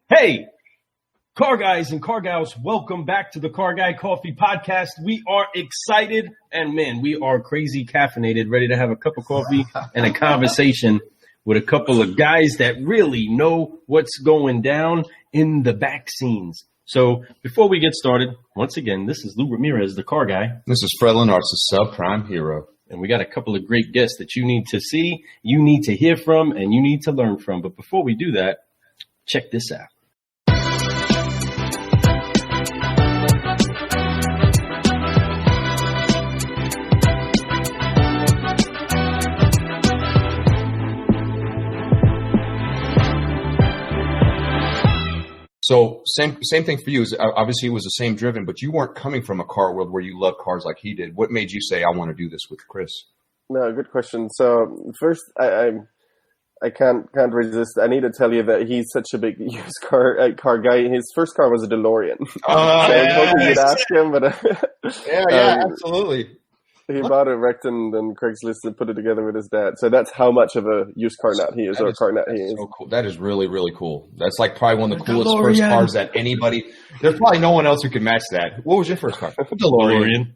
Hey, car guys and car gals, welcome back to the Car Guy Coffee Podcast. We are excited and, man, we are crazy caffeinated, ready to have a cup of coffee and a conversation with a couple of guys that really know what's going down in the back scenes. So before we get started, once again, this is Lou Ramirez, the car guy. This is Fred Lenartz, the subprime hero. And we got a couple of great guests that you need to see, you need to hear from, and you need to learn from. But before we do that, check this out. So same thing for you. Obviously, it was the same driven, but you weren't coming from a car world where you love cars like he did. What made you say, I want to do this with Chris? No, good question. So first, I can't resist. I need to tell you that he's such a big used car guy. His first car was a DeLorean. I was hoping you'd ask him, but yeah, absolutely. He bought it wrecked and then Craigslist and put it together with his dad. So that's how much of a used car nut he is, or a car nut he is. So cool. That is really, really cool. That's like probably one of the coolest first cars that anybody. There's probably no one else who can match that. What was your first car? DeLorean.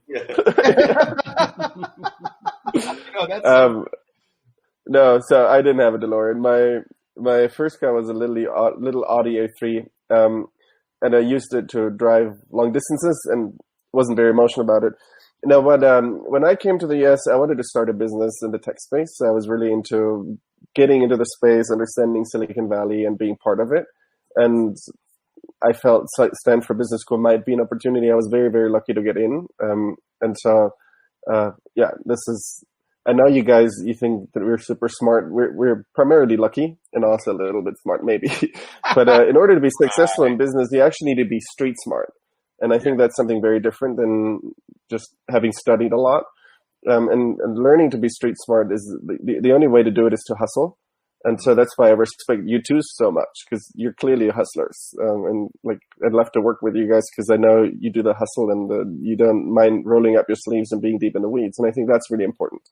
No, so I didn't have a DeLorean. My first car was a little Audi A3, and I used it to drive long distances and wasn't very emotional about it. Now, when I came to the US, I wanted to start a business in the tech space. So I was really into getting into the space, understanding Silicon Valley and being part of it. And I felt Stanford Business School might be an opportunity. I was very, very lucky to get in. And so, this is, I know you guys, you think that we're super smart. We're primarily lucky and also a little bit smart, maybe. But in order to be successful in business, you actually need to be street smart. And I think that's something very different than just having studied a lot. And learning to be street smart is the only way to do it is to hustle. And so that's why I respect you two so much, because you're clearly hustlers. And like, I'd love to work with you guys because I know you do the hustle and you don't mind rolling up your sleeves and being deep in the weeds. And I think that's really important.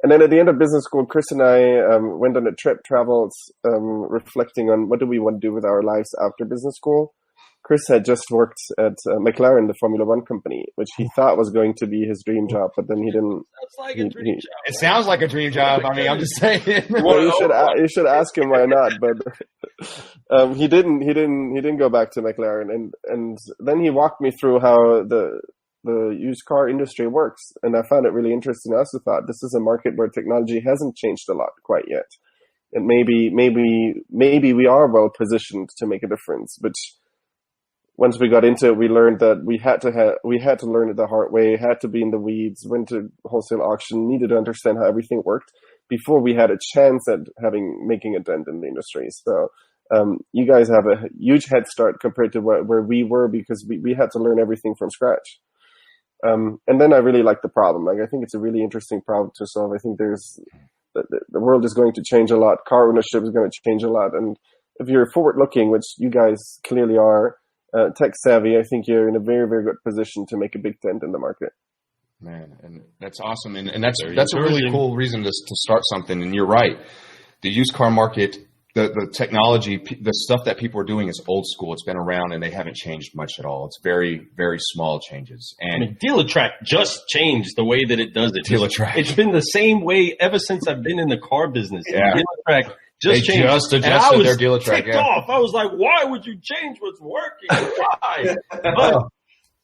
And then at the end of business school, Chris and I went on a trip, traveled, reflecting on what do we want to do with our lives after business school. Chris had just worked at McLaren, the Formula One company, which he thought was going to be his dream job, but then he didn't. Sounds like a dream job. It sounds like a dream job. I mean, I'm just saying. Well, you should ask him why not. But he didn't go back to McLaren, and then he walked me through how the used car industry works, and I found it really interesting. I also thought this is a market where technology hasn't changed a lot quite yet, and maybe we are well positioned to make a difference, but once we got into it, we learned that we had to learn it the hard way, had to be in the weeds, went to wholesale auction, needed to understand how everything worked before we had a chance at making a dent in the industry. So you guys have a huge head start compared to where we were, because we had to learn everything from scratch. And then I really like the problem. Like, I think it's a really interesting problem to solve. I think the world is going to change a lot. Car ownership is going to change a lot. And if you're forward looking, which you guys clearly are, tech savvy, I think you're in a very, very good position to make a big dent in the market. Man, and that's awesome. And that's a really cool reason to start something. And you're right. The used car market, the technology, the stuff that people are doing is old school. It's been around and they haven't changed much at all. It's very, very small changes. And DealerTrack just changed the way that it does it. DealerTrack. It's been the same way ever since I've been in the car business. Yeah. DealerTrack They just adjusted their DealerTrack. Ticked off. I was like, why would you change what's working? Why? But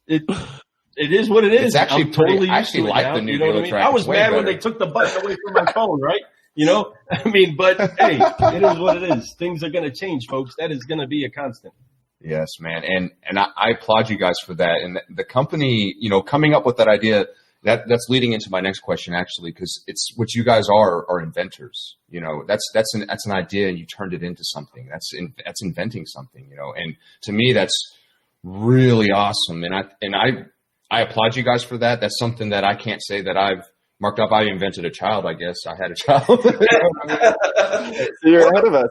it is what it is. It's actually totally I actually like the new DealerTrack. I was mad when they took the button away from my phone, right? You know, I mean, but hey, it is what it is. Things are going to change, folks. That is going to be a constant. Yes, man. And I applaud you guys for that. And the company, coming up with that idea, that's leading into my next question, actually, because it's what you guys are inventors. That's an idea, and you turned it into something. That's inventing something. And to me, that's really awesome. And I applaud you guys for that. That's something that I can't say that I've marked up. I invented a child, I guess. I had a child. So you're ahead of us.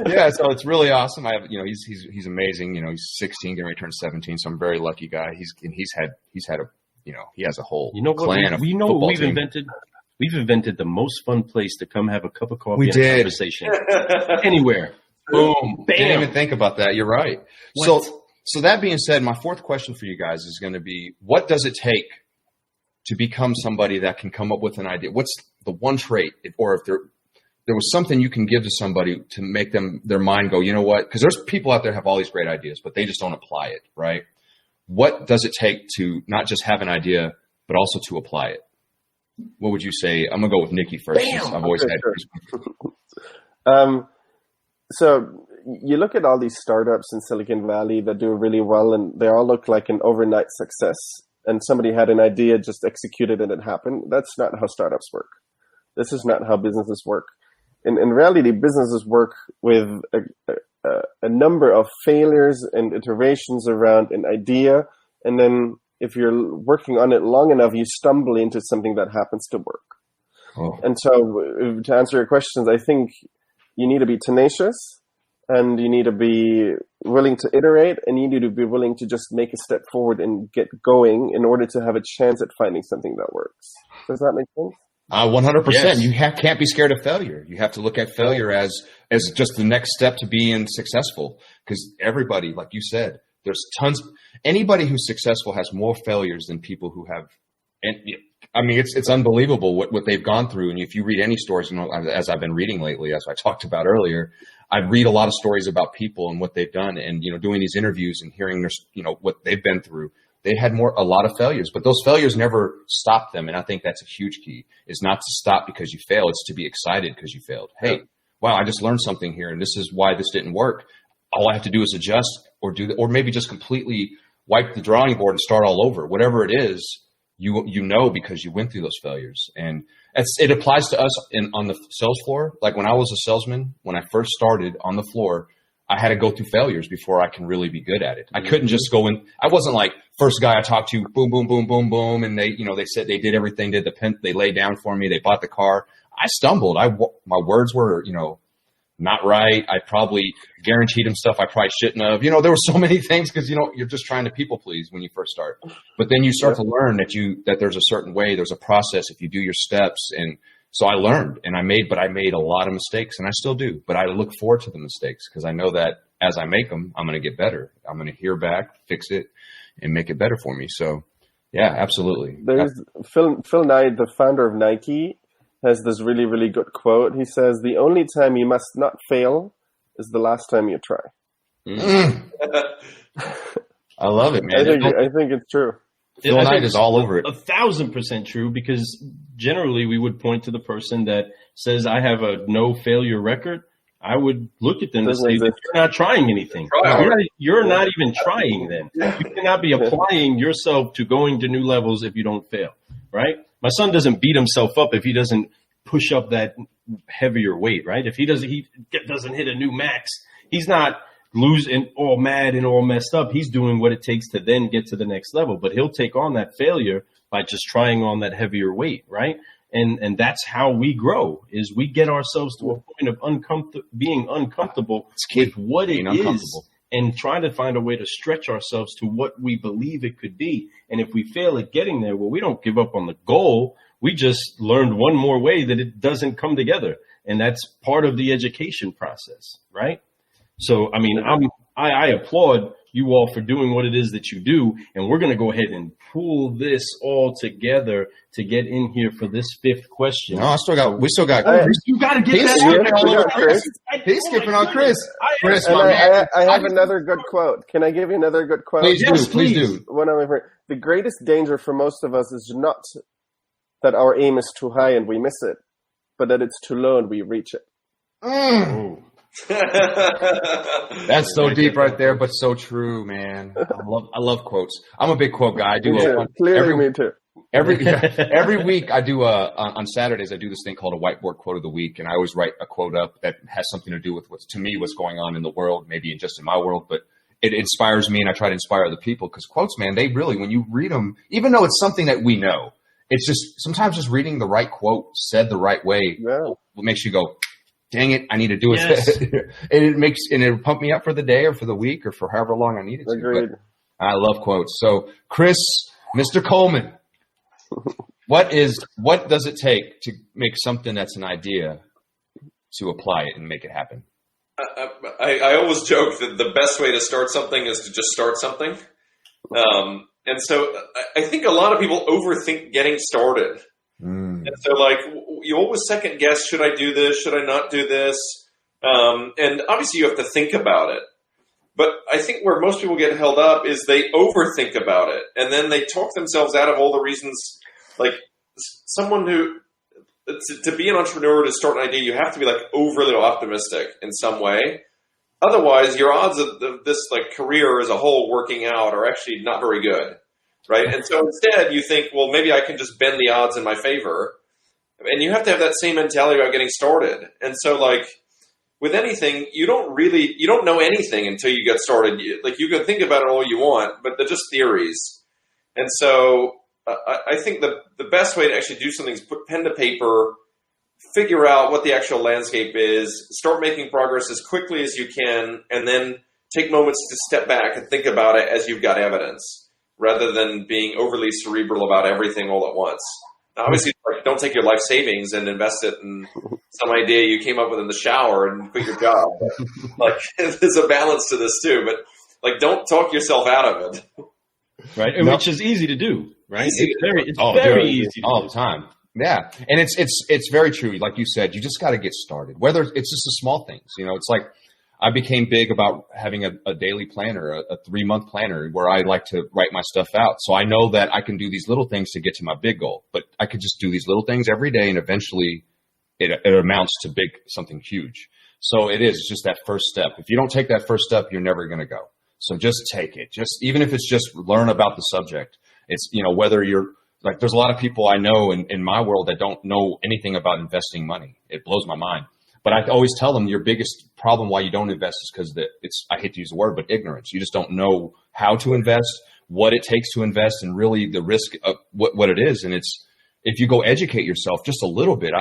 Yeah, so it's really awesome. I have, he's amazing. He's 16, getting ready to turn 17. So I'm a very lucky guy. He's had a, he has a whole clan of football we've team. invented. We've invented the most fun place to come have a cup of coffee and a conversation anywhere. Boom. Bam. Didn't even think about that. You're right. What? So that being said, my fourth question for you guys is going to be, what does it take to become somebody that can come up with an idea? What's the one trait, or if there was something you can give to somebody to make their mind go, you know what? Because there's people out there have all these great ideas, but they just don't apply it, right? What does it take to not just have an idea, but also to apply it? What would you say? I'm going to go with Nicky first. Since I've always had So you look at all these startups in Silicon Valley that do really well, and they all look like an overnight success. And somebody had an idea, just executed, and it happened. That's not how startups work. This is not how businesses work. In reality, businesses work with a number of failures and iterations around an idea, and then if you're working on it long enough, you stumble into something that happens to work. Oh. And so, to answer your questions, I think you need to be tenacious, and you need to be willing to iterate, and you need to be willing to just make a step forward and get going in order to have a chance at finding something that works. Does that make sense? 100%. Yes. You can't be scared of failure. You have to look at failure as just the next step to being successful. Because everybody, like you said, there's tons. Anybody who's successful has more failures than people who have. And I mean, it's unbelievable what they've gone through. And if you read any stories, as I've been reading lately, as I talked about earlier, I read a lot of stories about people and what they've done, and doing these interviews and hearing their, what they've been through. They had a lot of failures, but those failures never stopped them. And I think that's a huge key, is not to stop because you fail. It's to be excited because you failed. Hey, wow, I just learned something here, and this is why this didn't work. All I have to do is adjust or maybe just completely wipe the drawing board and start all over. Whatever it is, because you went through those failures. And it applies to us on the sales floor. Like when I was a salesman, when I first started on the floor, I had to go through failures before I can really be good at it. I couldn't just go in. I wasn't like first guy I talked to, boom, boom, boom, boom, boom. And they said they did everything, they laid down for me. They bought the car. I stumbled. My words were, not right. I probably guaranteed him stuff I probably shouldn't have. There were so many things because, you're just trying to people please when you first start. But then you start to learn that there's a certain way, there's a process if you do your steps. And so I learned, and I made a lot of mistakes, and I still do. But I look forward to the mistakes because I know that as I make them, I'm going to get better. I'm going to hear back, fix it, and make it better for me. So, yeah, absolutely. There's Phil Knight, the founder of Nike, has this really, really good quote. He says, "The only time you must not fail is the last time you try." I love it, man. I think it's true. Phil Knight is all over it. 1,000% true, because generally we would point to the person that says, I have a no failure record. I would look at them and say, you're not trying anything. You're not even trying then. You cannot be applying yourself to going to new levels if you don't fail, right? My son doesn't beat himself up if he doesn't push up that heavier weight, right? If he doesn't hit a new max, he's not losing all mad and all messed up. He's doing what it takes to then get to the next level, but he'll take on that failure by just trying on that heavier weight, right? And that's how we grow, is we get ourselves to a point of being uncomfortable with what it is and trying to find a way to stretch ourselves to what we believe it could be. And if we fail at getting there, well, we don't give up on the goal. We just learned one more way that it doesn't come together. And that's part of the education process, right? So, I mean, I applaud you all for doing what it is that you do, and we're going to go ahead and pull this all together to get in here for this fifth question. No, we still got Chris. You got to get that Chris. He's skipping on Chris. Chris, I have another good quote. Can I give you another good quote? Please do. One of my favorite. The greatest danger for most of us is not that our aim is too high and we miss it, but that it's too low and we reach it. That's so deep right there, but so true, man. I love quotes. I'm a big quote guy. I do me too. Every week I do on Saturdays I do this thing called a whiteboard quote of the week, and I always write a quote up that has something to do with what's going on in the world, maybe just in my world, but it inspires me, and I try to inspire other people, because quotes, man, they really, when you read them, even though it's something that we know, it's just sometimes just reading the right quote said the right way makes you go, dang it, I need to do it. Yes. And it'll pump me up for the day or for the week or for however long I need it to. Agreed. I love quotes. So, Chris, Mr. Coleman, what does it take to make something that's an idea to apply it and make it happen? I always joke that the best way to start something is to just start something. And so I think a lot of people overthink getting started. And so like you always second guess, should I do this? Should I not do this? And obviously you have to think about it. But I think where most people get held up is they overthink about it. And then they talk themselves out of all the reasons. Like someone who, to be an entrepreneur, to start an idea, you have to be like overly optimistic in some way. Otherwise, your odds of this like career as a whole working out are actually not very good, right? And so instead, you think, well, maybe I can just bend the odds in my favor. And you have to have that same mentality about getting started. And so, like with anything, you don't know anything until you get started. You can think about it all you want, but they're just theories. And so, I think the best way to actually do something is put pen to paper. Figure out what the actual landscape is, start making progress as quickly as you can, and then take moments to step back and think about it as you've got evidence, rather than being overly cerebral about everything all at once. Now, obviously, like, don't take your life savings and invest it in some idea you came up with in the shower and quit your job. Like, there's a balance to this too, but like, don't talk yourself out of it. Right, and which is easy to do, right? It's very easy all the time. Yeah, and it's very true. Like you said, you just got to get started. Whether it's just the small things, it's like I became big about having a daily planner, a 3-month planner where I like to write my stuff out. So I know that I can do these little things to get to my big goal, but I could just do these little things every day, and eventually it amounts to something huge. So it's just that first step. If you don't take that first step, you're never going to go. So just take it. Even if it's just learn about the subject. It's whether you're like, there's a lot of people I know in my world that don't know anything about investing money. It blows my mind. But I always tell them your biggest problem why you don't invest is because I hate to use the word, but ignorance. You just don't know how to invest, what it takes to invest, and really the risk of what it is. And if you go educate yourself just a little bit,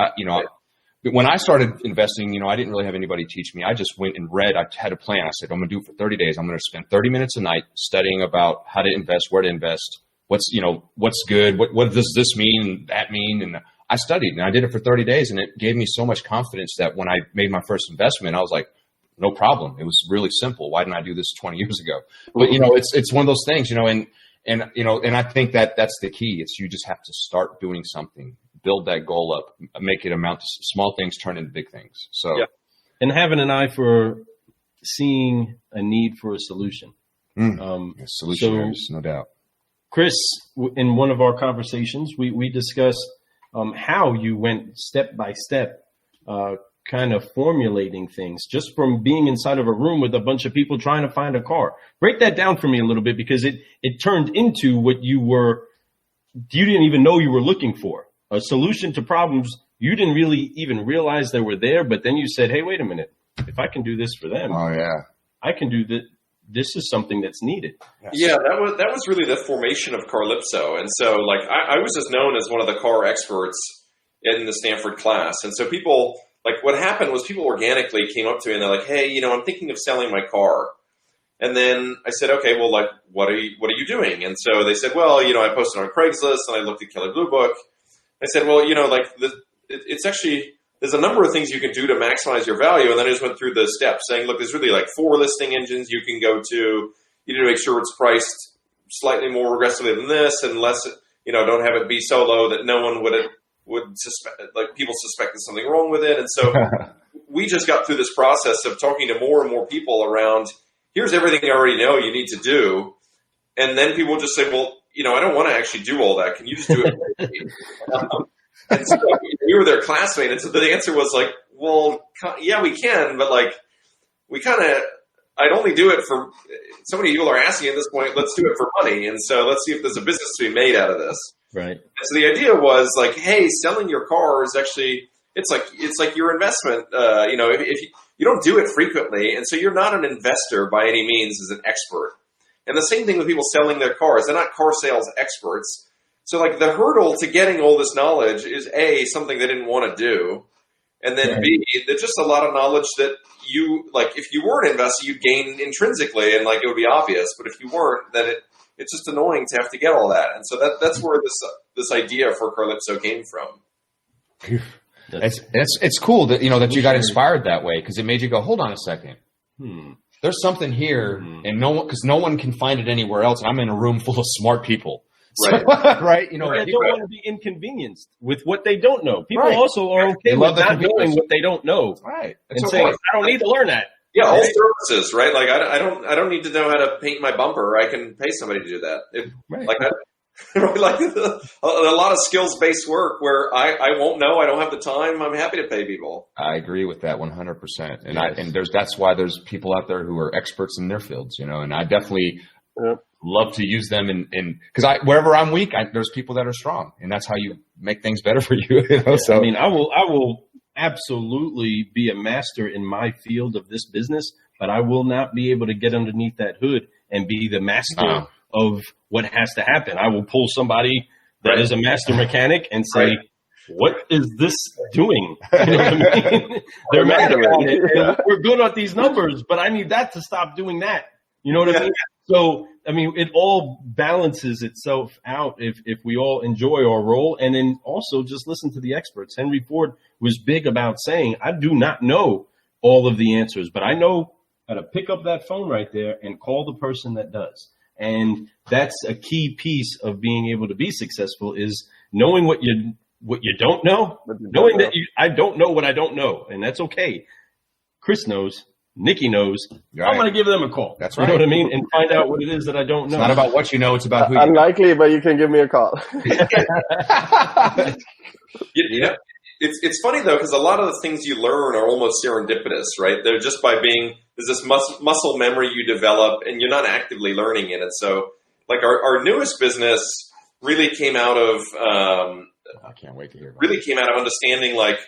when I started investing, I didn't really have anybody teach me. I just went and read. I had a plan. I said, I'm going to do it for 30 days. I'm going to spend 30 minutes a night studying about how to invest, where to invest. What's good? What does this mean and that mean? And I studied and I did it for 30 days, and it gave me so much confidence that when I made my first investment, I was like, no problem. It was really simple. Why didn't I do this 20 years ago? But it's one of those things, and I think that's the key. It's you just have to start doing something, build that goal up, make it amount to small things, turn into big things. So, yeah. And having an eye for seeing a need for a solution. Solutionaries, no doubt. Chris, in one of our conversations, we discussed how you went step by step, kind of formulating things just from being inside of a room with a bunch of people trying to find a car. Break that down for me a little bit, because it turned into what you didn't even know you were looking for, a solution to problems you didn't really even realize they were there. But then you said, hey, wait a minute, if I can do this for them, I can do that. This is something that's needed. Yeah, that was really the formation of Carlypso. And so like I was just known as one of the car experts in the Stanford class. And so people, like what happened was people organically came up to me and they're like, hey, I'm thinking of selling my car. And then I said, okay, well, like, what are you doing? And so they said, well, I posted on Craigslist and I looked at Kelley Blue Book. I said, well, it's actually, there's a number of things you can do to maximize your value. And then I just went through the steps saying, look, there's really like 4 listing engines you can go to. You need to make sure it's priced slightly more aggressively than this, and less, don't have it be so low that no one would suspect, like people suspect there's something wrong with it. And so we just got through this process of talking to more and more people around, here's everything I already know you need to do. And then people just say, well, I don't want to actually do all that. Can you just do it for me? And so we were their classmate, and so the answer was like, well, yeah, we can, but like, I'd only do it for, so many people are asking at this point, let's do it for money. And so let's see if there's a business to be made out of this. Right. And so the idea was like, hey, selling your car is actually, it's like your investment. If you don't do it frequently, and so you're not an investor by any means as an expert. And the same thing with people selling their cars. They're not car sales experts. So like the hurdle to getting all this knowledge is A, something they didn't want to do. And then right. B, there's just a lot of knowledge that you, like if you were an investor, you'd gain intrinsically and like it would be obvious. But if you weren't, then it's just annoying to have to get all that. And so that's where this idea for Carlypso came from. It's cool that that you got inspired that way, because it made you go, hold on a second. There's something here, and no one can find it anywhere else. And I'm in a room full of smart people. Right. So, right. They don't want to be inconvenienced with what they don't know. People also are okay with not knowing what they don't know. Right. And saying, I don't need to learn that. Yeah, all services, right? Like I don't need to know how to paint my bumper. I can pay somebody to do that. Like a lot of skills-based work where I won't know. I don't have the time. I'm happy to pay people. I agree with that 100%. And that's why there's people out there who are experts in their fields, and I definitely love to use them because wherever I'm weak, there's people that are strong, and that's how you make things better for you. So I mean, I will absolutely be a master in my field of this business, but I will not be able to get underneath that hood and be the master of what has to happen. I will pull somebody that is a master mechanic and say, what is this doing? You know what I mean? They're mad about it. And we're good at these numbers, but I need that to stop doing that. You know what I mean? So, I mean, it all balances itself out if we all enjoy our role, and then also just listen to the experts. Henry Ford was big about saying, I do not know all of the answers, but I know how to pick up that phone right there and call the person that does. And that's a key piece of being able to be successful, is knowing what you don't know, knowing that I don't know what I don't know, and that's okay. Chris knows. Nicky knows. Right. I'm going to give them a call. That's right. You know what I mean? And find out what it is that I don't know. It's not about what you know. It's about who you Unlikely, but you can give me a call. It's funny, though, because a lot of the things you learn are almost serendipitous, right? They're just by there's this muscle memory you develop, and you're not actively learning in it. So, like, our newest business really came out of I can't wait to hear about came out of understanding, like,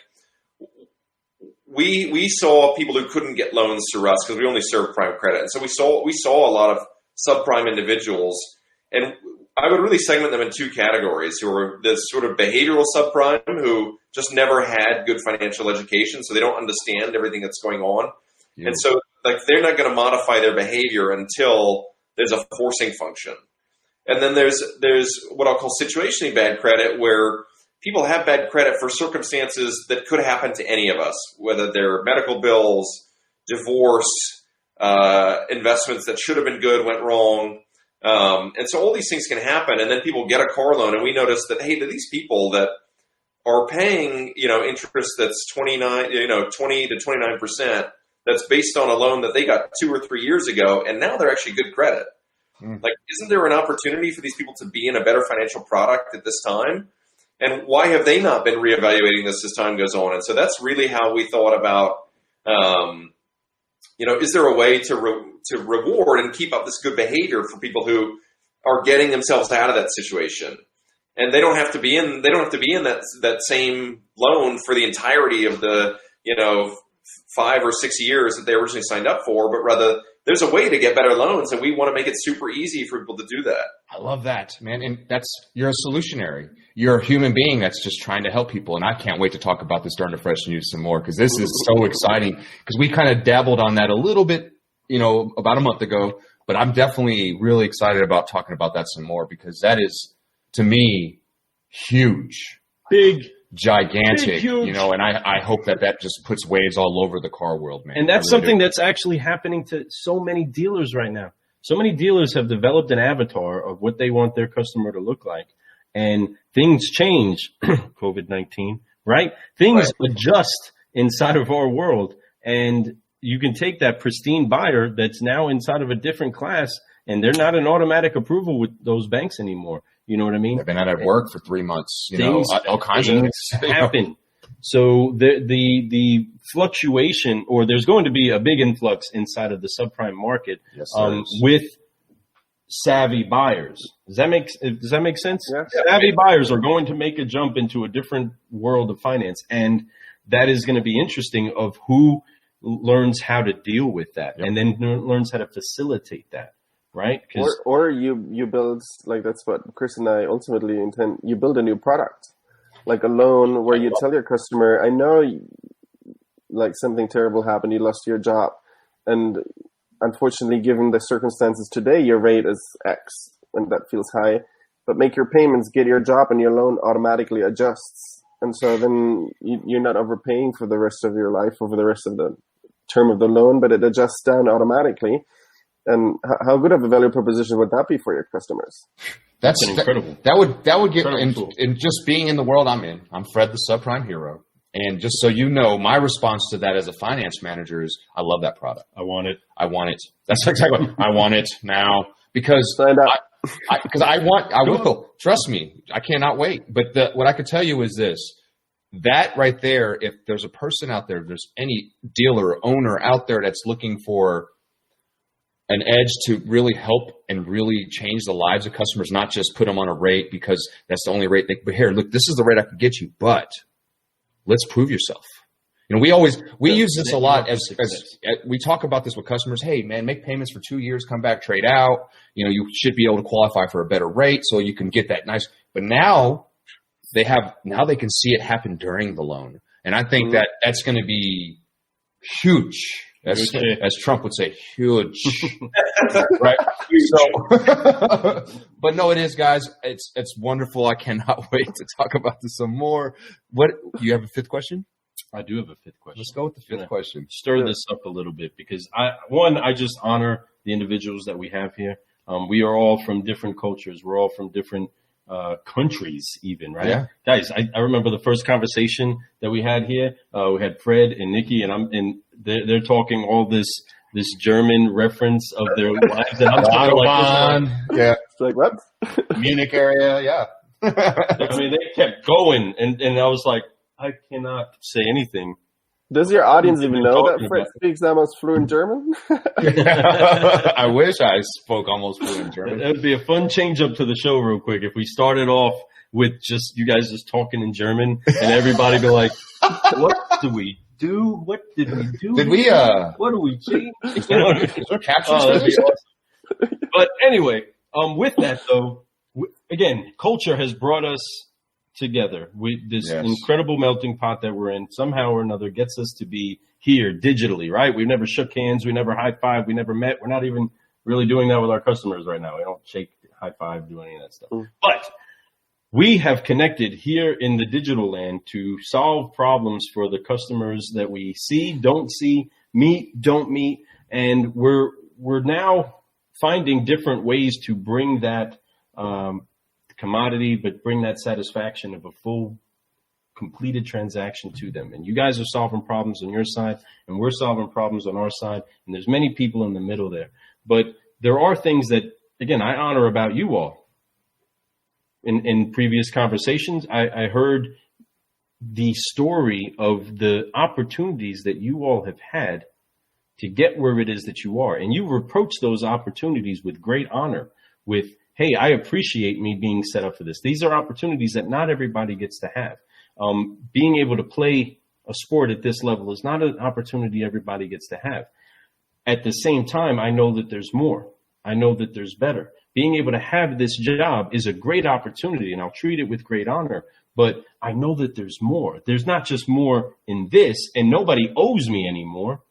we saw people who couldn't get loans through us because we only serve prime credit. And so we saw a lot of subprime individuals, and I would really segment them in two categories: who are the sort of behavioral subprime, who just never had good financial education, so they don't understand everything that's going on. Yeah. And so like they're not going to modify their behavior until there's a forcing function. And then there's what I'll call situationally bad credit, where people have bad credit for circumstances that could happen to any of us, whether they're medical bills, divorce, investments that should have been good went wrong. And so all these things can happen, and then people get a car loan, and we notice that, hey, to these people that are paying, interest that's 20 to 29%, that's based on a loan that they got 2 or 3 years ago, and now they're actually good credit. Like, isn't there an opportunity for these people to be in a better financial product at this time? And why have they not been reevaluating this as time goes on? And so that's really how we thought about, is there a way to reward and keep up this good behavior for people who are getting themselves out of that situation? And they don't have to be in that same loan for the entirety of the 5 or 6 years that they originally signed up for, but rather there's a way to get better loans, and we want to make it super easy for people to do that. I love that, man. And you're a solutionary. You're a human being that's just trying to help people. And I can't wait to talk about this during the Fresh News some more, because this is so exciting, because we kind of dabbled on that a little bit, about a month ago, but I'm definitely really excited about talking about that some more, because that is, to me, huge. Big. Gigantic, huge. And I hope that just puts waves all over the car world, man. And that's something that's actually happening to so many dealers right now. So many dealers have developed an avatar of what they want their customer to look like. And things change, COVID-19, right? Things adjust inside of our world. And you can take that pristine buyer that's now inside of a different class, and they're not an automatic approval with those banks anymore. You know what I mean? They've been out of work for 3 months. All kinds of things happen. So the fluctuation, or there's going to be a big influx inside of the subprime market, with savvy buyers. Does that make sense? Yeah. Savvy buyers are going to make a jump into a different world of finance, and that is going to be interesting of who learns how to deal with that, and then learns how to facilitate that. Right? Or you build, like, that's what Chris and I ultimately intend. You build a new product, like a loan where you tell your customer, I know like something terrible happened, you lost your job, and unfortunately, given the circumstances today, your rate is X, and that feels high, but make your payments, get your job, and your loan automatically adjusts And so then you're not overpaying for the rest of your life over the rest of the term of the loan, but it adjusts down automatically. And how good of a value proposition would that be for your customers? That's incredible. That would get, Incredible. and just being in the world I'm in, I'm Fred the subprime hero. And just so you know, my response to that as a finance manager is, I love that product. I want it. That's exactly what I want it now, because Sign up. I will. Trust me, I cannot wait. But what I could tell you is this: that right there, if there's a person out there, if there's any dealer or owner out there that's looking for an edge to really help and really change the lives of customers, not just put them on a rate because that's the only rate but here, look, this is the rate I could get you, but let's prove yourself. You know, we use this a lot as we talk about this with customers. Hey, man, make payments for 2 years, come back, trade out. You know, you should be able to qualify for a better rate so you can get that nice. But now they can see it happen during the loan. And I think that's going to be huge. As Trump would say, huge. Right? So, but no, it is, guys. It's wonderful. I cannot wait to talk about this some more. What, you have a fifth question? I do have a fifth question. Let's go with the fifth question. Stir this up a little bit because I just honor the individuals that we have here. We are all from different cultures. We're all from different countries even, right? Yeah. Guys, I remember the first conversation that we had here. We had Fred and Nicky, and they're talking all this German reference of their lives. And I'm Autobahn, yeah. It's like, what? Munich area, yeah. I mean, they kept going, and I was like, I cannot say anything. Does your audience even know that Fred speaks almost fluent German? I wish I spoke almost fluent German. It would be a fun change up to the show real quick if we started off with just you guys just talking in German and everybody be like, what do we do? What did we do? Did we, what do we change? Is there captions? That'd be awesome. But anyway, with that though, again, culture has brought us together. This incredible melting pot that we're in somehow or another gets us to be here digitally, right? We've never shook hands. We never high-fived. We never met. We're not even really doing that with our customers right now. We don't shake, high-five, do any of that stuff. But we have connected here in the digital land to solve problems for the customers that we see, don't see, meet, don't meet. And we're now finding different ways to bring that commodity, but bring that satisfaction of a full completed transaction to them. And you guys are solving problems on your side, and we're solving problems on our side. And there's many people in the middle there. But there are things that, again, I honor about you all. In previous conversations, I heard the story of the opportunities that you all have had to get where it is that you are. And you've approached those opportunities with great honor, with, hey, I appreciate me being set up for this. These are opportunities that not everybody gets to have. Being able to play a sport at this level is not an opportunity everybody gets to have. At the same time, I know that there's more. I know that there's better. Being able to have this job is a great opportunity, and I'll treat it with great honor. But I know that there's more. There's not just more in this, and nobody owes me anymore,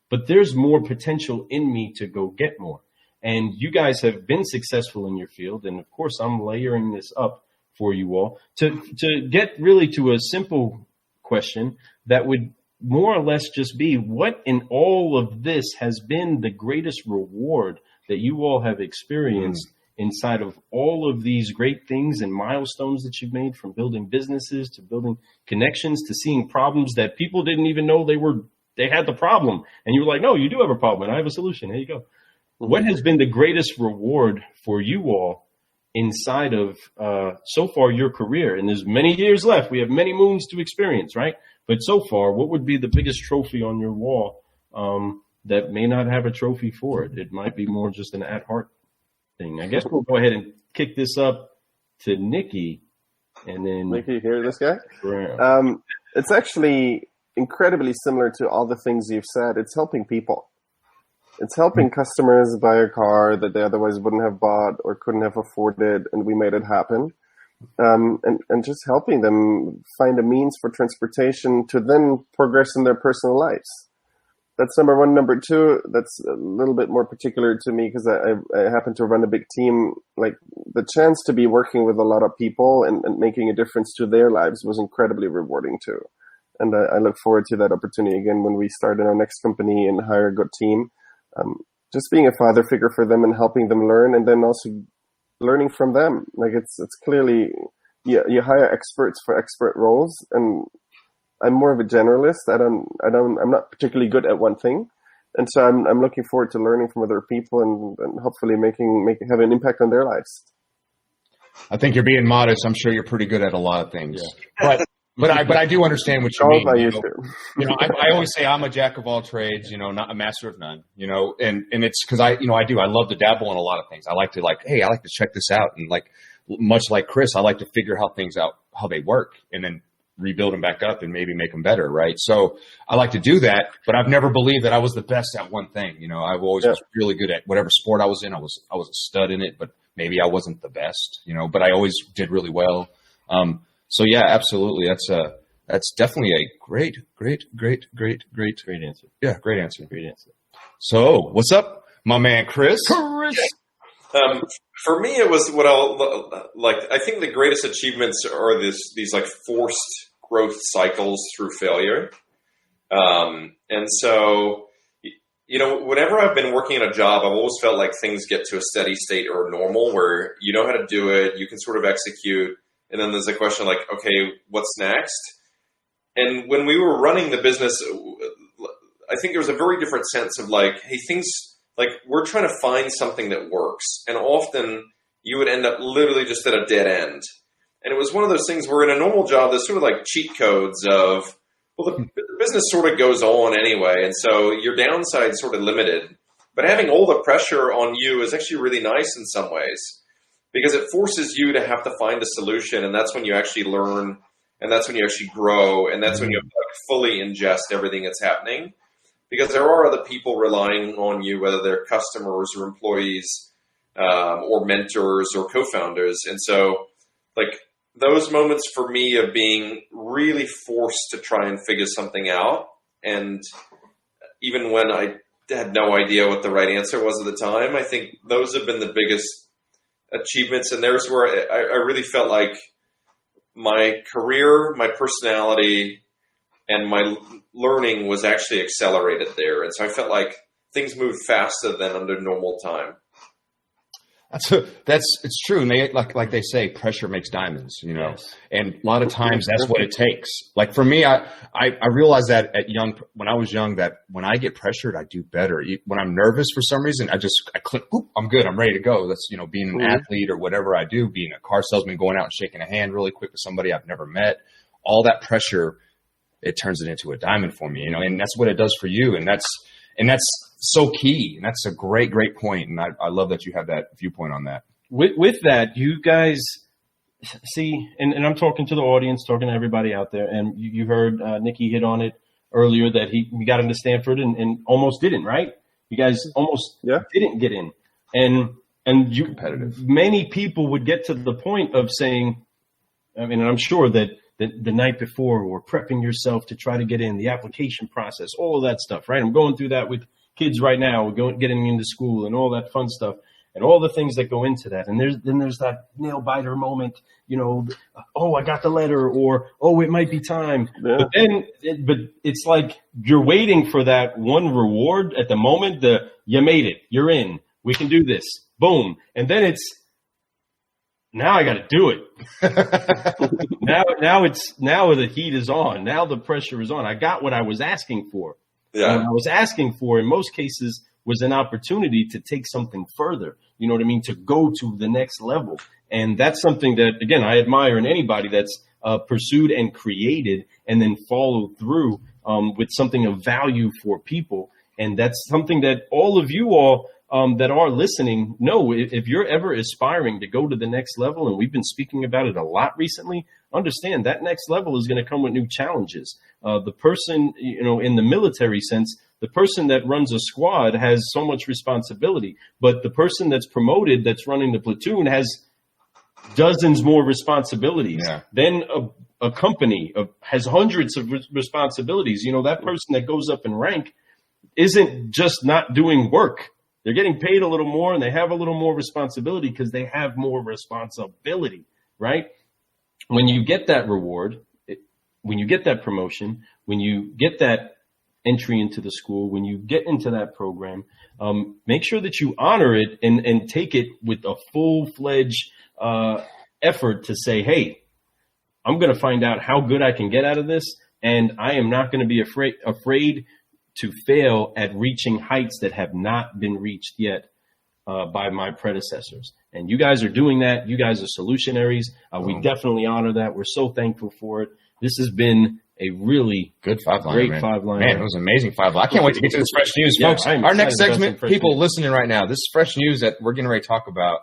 but there's more potential in me to go get more. And you guys have been successful in your field. And of course, I'm layering this up for you all to get really to a simple question that would more or less just be, what in all of this has been the greatest reward that you all have experienced inside of all of these great things and milestones that you've made, from building businesses to building connections to seeing problems that people didn't even know they had the problem. And you were like, no, you do have a problem and I have a solution. Here you go. What has been the greatest reward for you all inside of so far your career? And there's many years left. We have many moons to experience, right? But so far, what would be the biggest trophy on your wall that may not have a trophy for it? It might be more just an at-heart thing. I guess we'll go ahead and kick this up to Nicky. And then Nicky, hear this guy? Brown. It's actually incredibly similar to all the things you've said. It's helping people. It's helping customers buy a car that they otherwise wouldn't have bought or couldn't have afforded, and we made it happen. And just helping them find a means for transportation to then progress in their personal lives. that's number one. Number two, that's a little bit more particular to me because I happen to run a big team. Like the chance to be working with a lot of people and making a difference to their lives was incredibly rewarding too. And I look forward to that opportunity again when we start in our next company and hire a good team. Just being a father figure for them and helping them learn, and then also learning from them. Like it's clearly, you hire experts for expert roles, and I'm more of a generalist. I'm not particularly good at one thing. And so I'm looking forward to learning from other people and hopefully have an impact on their lives. I think you're being modest. I'm sure you're pretty good at a lot of things, but I do understand what you mean. I always say I'm a jack of all trades, not a master of none, and it's because I love to dabble in a lot of things. I like to check this out. And much like Chris, I like to figure things out, how they work, and then rebuild them back up and maybe make them better. Right. So I like to do that, but I've never believed that I was the best at one thing. I've always was really good at whatever sport I was in. I was a stud in it, but maybe I wasn't the best, but I always did really well. So yeah, absolutely. That's definitely a great answer. Yeah, great answer. Great answer. So what's up, my man, Chris? For me, it was I think the greatest achievements are these forced growth cycles through failure. And so, whenever I've been working in a job, I've always felt like things get to a steady state or normal where you know how to do it, you can sort of execute. And then there's a question like, okay, what's next? And when we were running the business, I think there was a very different sense of hey, things we're trying to find something that works. And often you would end up literally just at a dead end. And it was one of those things where in a normal job, there's sort of cheat codes of, well, the business sort of goes on anyway. And so your downside's sort of limited. But having all the pressure on you is actually really nice in some ways, because it forces you to have to find a solution, and that's when you actually learn, and that's when you actually grow, and that's when you fully ingest everything that's happening. Because there are other people relying on you, whether they're customers or employees or mentors or co-founders. And so those moments for me of being really forced to try and figure something out, and even when I had no idea what the right answer was at the time, I think those have been the biggest achievements, and there's where I really felt like my career, my personality, and my learning was actually accelerated there. And so I felt like things moved faster than under normal time. It's true. And they, like they say, pressure makes diamonds, yes. And a lot of times that's what it takes. For me, I realized that when I was young, that when I get pressured, I do better. When I'm nervous for some reason, I click, boop, I'm good. I'm ready to go. That's, being an athlete or whatever I do, being a car salesman, going out and shaking a hand really quick with somebody I've never met, all that pressure, it turns it into a diamond for me, and that's what it does for you. And that's so key. And that's a great point. And I love that you have that viewpoint on that. With that, you guys see, and I'm talking to the audience, talking to everybody out there, and you heard Nicky hit on it earlier that he got into Stanford and almost didn't, right? You guys almost didn't get in. And you, competitive. Many people would get to the point of saying, and I'm sure that the night before, or prepping yourself to try to get in, the application process, all of that stuff, right? I'm going through that with kids right now, getting into school and all that fun stuff and all the things that go into that. And there's that nail biter moment, oh, I got the letter, or, oh, it might be time. Yeah. But it's like you're waiting for that one reward at the moment, you made it, you're in, we can do this, boom. And then now I got to do it. now the heat is on. Now the pressure is on. I got what I was asking for. Yeah. What I was asking for in most cases was an opportunity to take something further. You know what I mean? To go to the next level. And that's something that, again, I admire in anybody that's pursued and created and then followed through with something of value for people. And that's something that all of you all that are listening know. If you're ever aspiring to go to the next level, and we've been speaking about it a lot recently, understand that next level is going to come with new challenges. The person, in the military sense, the person that runs a squad has so much responsibility, but the person that's promoted, that's running the platoon, has dozens more responsibilities. Yeah. Then a company has hundreds of responsibilities. That person that goes up in rank isn't just not doing work. They're getting paid a little more and they have a little more responsibility because they have more responsibility, right? When you get that reward, when you get that promotion, when you get that entry into the school, when you get into that program, make sure that you honor it and take it with a full-fledged effort to say, hey, I'm going to find out how good I can get out of this, and I am not going to be afraid to fail at reaching heights that have not been reached yet by my predecessors. And you guys are doing that. You guys are solutionaries. We definitely honor that. We're so thankful for it. This has been a really good great man. 5-liner. Man, it was an amazing 5-liner. I can't wait to get to this fresh news, folks. Our next segment, people listening right now, this is fresh news that we're getting ready to talk about.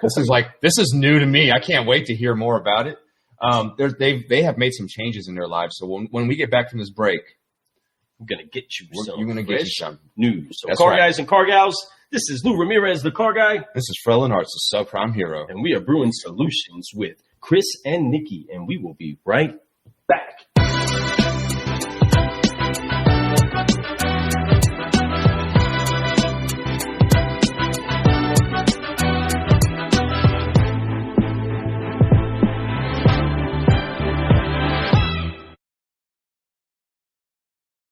This is new to me. I can't wait to hear more about it. They have made some changes in their lives. So when we get back from this break, I'm going to get you some news. So That's car right. guys and car gals, this is Lou Ramirez, the car guy. This is Frelin Arts, the subprime hero. And we are Brewin Solutions with Chris and Nicky. And we will be right back.